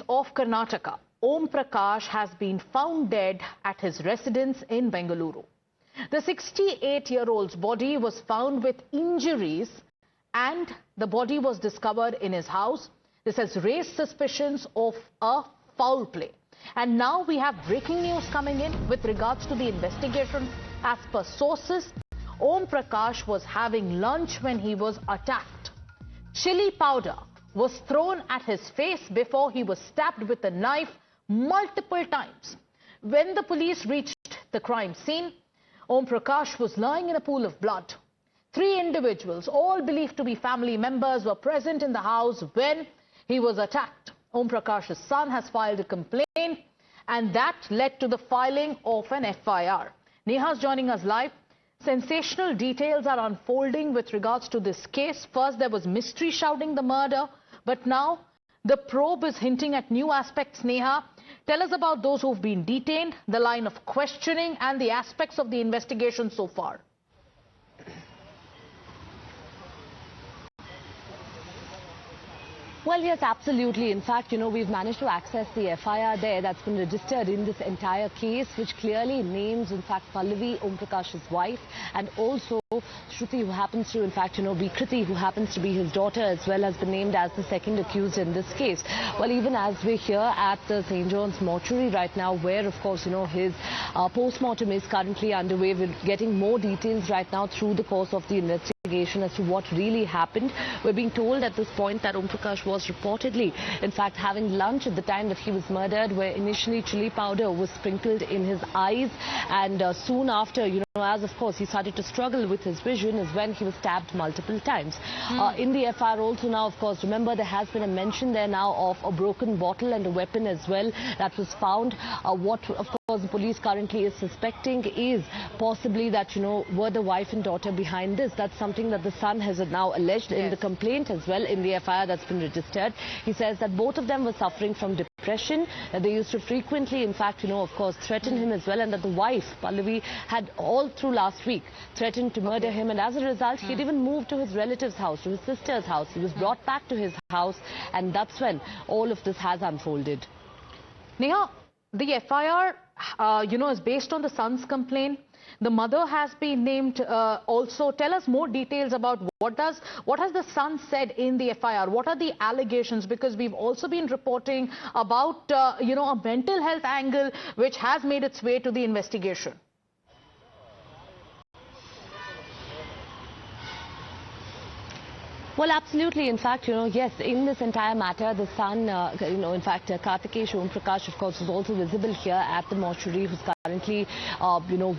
of Karnataka, Om Prakash has been found dead at his residence in Bengaluru. The 68-year-old's body was found with injuries and the body was discovered in his house. This has raised suspicions of a foul play. And now we have breaking news coming in with regards to the investigation. As per sources, Om Prakash was having lunch when he was attacked. Chili powder was thrown at his face before he was stabbed with a knife multiple times. When the police reached the crime scene, Om Prakash was lying in a pool of blood. 3 individuals, all believed to be family members, were present in the house when he was attacked. Om Prakash's son has filed a complaint, and that led to the filing of an F.I.R. Neha's joining us live. Sensational details are unfolding with regards to this case. First, there was mystery shrouding the murder, but now the probe is hinting at new aspects. Neha, tell us about those who've been detained, the line of questioning, and the aspects of the investigation so far. Well, yes, absolutely. In fact, we've managed to access the F.I.R. there that's been registered in this entire case, which clearly names, in fact, Pallavi, Om Prakash's wife, and also Shruti, who happens to, in fact, be Kriti, who happens to be his daughter, as well, has been named as the second accused in this case. Well, even as we're here at the St. John's mortuary right now, where, of course, his post-mortem is currently underway. We're getting more details right now through the course of the investigation as to what really happened. We're being told at this point that Om Prakash was reportedly, in fact, having lunch at the time that he was murdered, where initially chili powder was sprinkled in his eyes, and soon after, as of course he started to struggle with his vision, is when he was stabbed multiple times. In the FIR also now, of course, remember, there has been a mention there now of a broken bottle and a weapon as well that was found. What, of course, the police currently is suspecting is possibly that, were the wife and daughter behind this. That's something that the son has now alleged in the complaint as well, in the FIR that's been registered. He says that both of them were suffering from depression, that they used to frequently, in fact, of course, threaten him as well, and that the wife, Pallavi, had all through last week threatened to murder him, and as a result, he'd even moved to his relative's house, to his sister's house. He was brought back to his house, and that's when all of this has unfolded. Neha, the FIR, is based on the son's complaint. The mother has been named also. Tell us more details about what has the son said in the FIR? What are the allegations? Because we've also been reporting about, a mental health angle which has made its way to the investigation. Well, absolutely. In fact, yes, in this entire matter, the son, in fact, Kartikesh Om Prakash, of course, is also visible here at the mortuary, who's currently,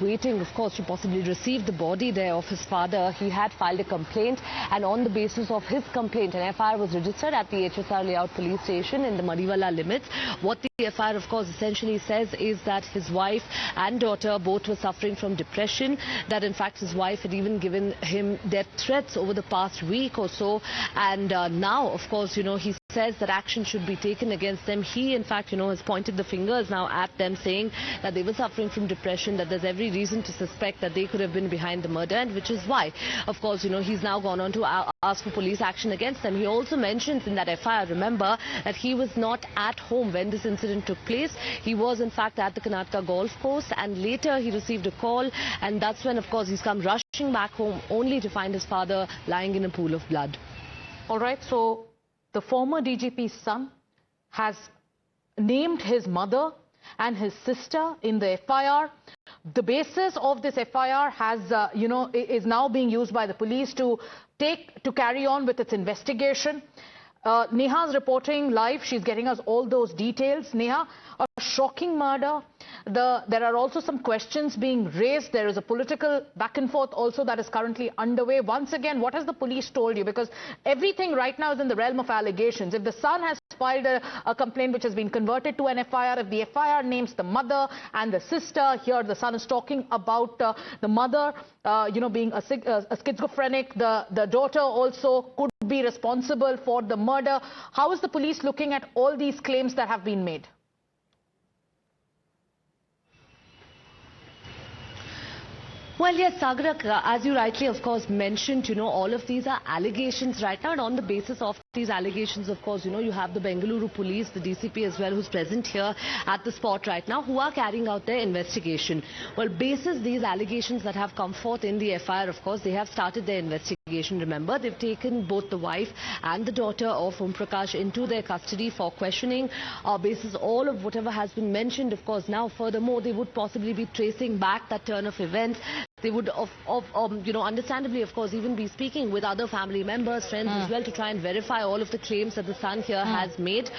waiting, of course, to possibly receive the body there of his father. He had filed a complaint, and on the basis of his complaint, an FIR was registered at the HSR Layout police station in the Madiwala limits. What the FIR, of course, essentially says is that his wife and daughter both were suffering from depression, that, in fact, his wife had even given him death threats over the past week or so. And now, of course, he says that action should be taken against them. He, in fact, has pointed the fingers now at them, saying that they were suffering from depression, that there's every reason to suspect that they could have been behind the murder, and which is why, of course, he's now gone on to ask for police action against them. He also mentions in that FIR, remember, that he was not at home when this incident took place. He was, in fact, at the Karnataka golf course, and later he received a call, and that's when, of course, he's come rushing back home only to find his father lying in a pool of blood. All right, so the former DGP's son has named his mother and his sister in the FIR. The basis of this FIR has, is now being used by the police to carry on with its investigation. Neha's reporting live. She's getting us all those details. Neha, a shocking murder. There are also some questions being raised. There is a political back and forth also that is currently underway. Once again, what has the police told you? Because everything right now is in the realm of allegations. If the son has filed a complaint which has been converted to an FIR, if the FIR names the mother and the sister, here the son is talking about the mother, being a schizophrenic, the daughter also could be responsible for the murder. How is the police looking at all these claims that have been made? Well, yes, Sagar, as you rightly, of course, mentioned, all of these are allegations right now. And on the basis of these allegations, of course, you have the Bengaluru police, the DCP as well, who's present here at the spot right now, who are carrying out their investigation. Well, basis these allegations that have come forth in the F.I.R, of course, they have started their investigation. Remember, they've taken both the wife and the daughter of Prakash into their custody for questioning. Basis all of whatever has been mentioned, of course, now furthermore, they would possibly be tracing back that turn of events. They would, understandably, of course, even be speaking with other family members, friends as well, to try and verify all of the claims that the son here has made.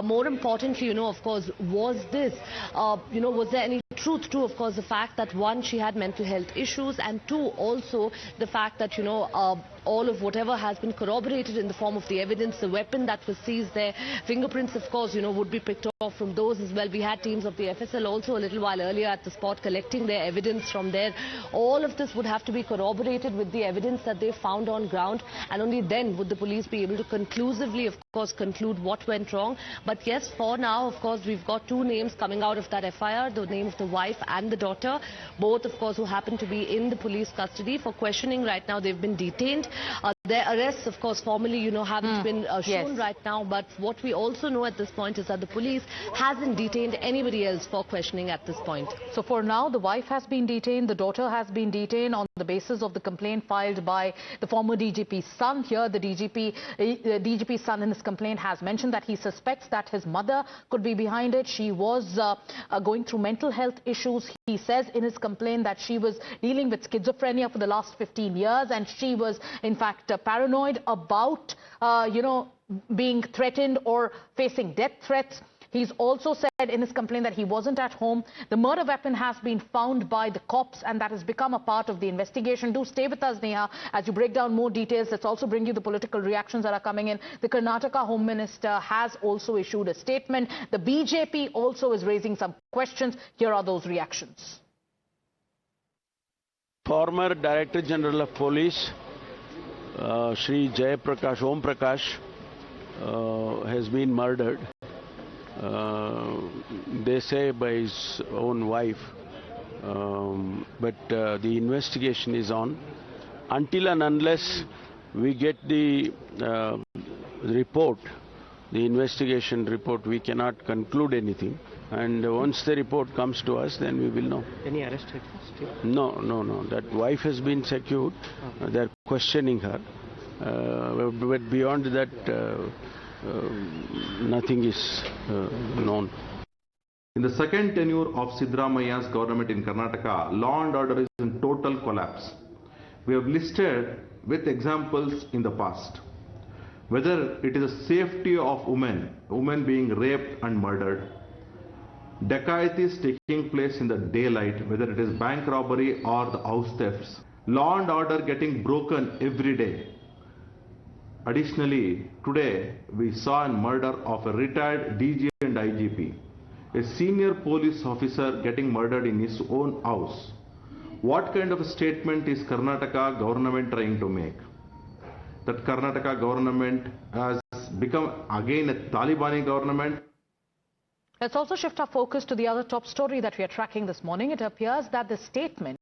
More importantly, of course, was this, was there any truth to, of course, the fact that one, she had mental health issues, and two, also the fact that, all of whatever has been corroborated in the form of the evidence, the weapon that was seized there, fingerprints, of course, would be picked off from those as well. We had teams of the FSL also a little while earlier at the spot collecting their evidence from there. All of this would have to be corroborated with the evidence that they found on ground, and only then would the police be able to conclusively, of course, conclude what went wrong. But yes, for now, of course, we've got two names coming out of that FIR, the name of the wife and the daughter, both, of course, who happen to be in the police custody for questioning right now. They've been detained. Their arrests, of course, formally, haven't been shown right now. But what we also know at this point is that the police hasn't detained anybody else for questioning at this point. So for now, the wife has been detained, the daughter has been detained on the basis of the complaint filed by the former DGP's son. Here, the DGP's son in his complaint has mentioned that he suspects that his mother could be behind it. She was going through mental health issues. He says in his complaint that she was dealing with schizophrenia for the last 15 years, and she was, in fact, paranoid about, being threatened or facing death threats. He's also said in his complaint that he wasn't at home. The murder weapon has been found by the cops, and that has become a part of the investigation. Do stay with us, Neha, as you break down more details. Let's also bring you the political reactions that are coming in. The Karnataka Home Minister has also issued a statement. The BJP also is raising some questions. Here are those reactions. Former Director General of Police, Shri Jai Prakash, Om Prakash, has been murdered. They say by his own wife, but the investigation is on. Until and unless we get the report, the investigation report, we cannot conclude anything. And once the report comes to us, then we will know. Any arrest? No. That wife has been secured. They're questioning her. But beyond that, nothing is known. In the second tenure of Siddaramaia's government in Karnataka, law and order is in total collapse. We have listed with examples in the past. Whether it is the safety of women being raped and murdered, dacoities taking place in the daylight, whether it is bank robbery or the house thefts, law and order getting broken every day. Additionally, today we saw a murder of a retired DG and IGP, a senior police officer getting murdered in his own house. What kind of a statement is Karnataka government trying to make? That Karnataka government has become again a Talibani government? Let's also shift our focus to the other top story that we are tracking this morning. It appears that the statement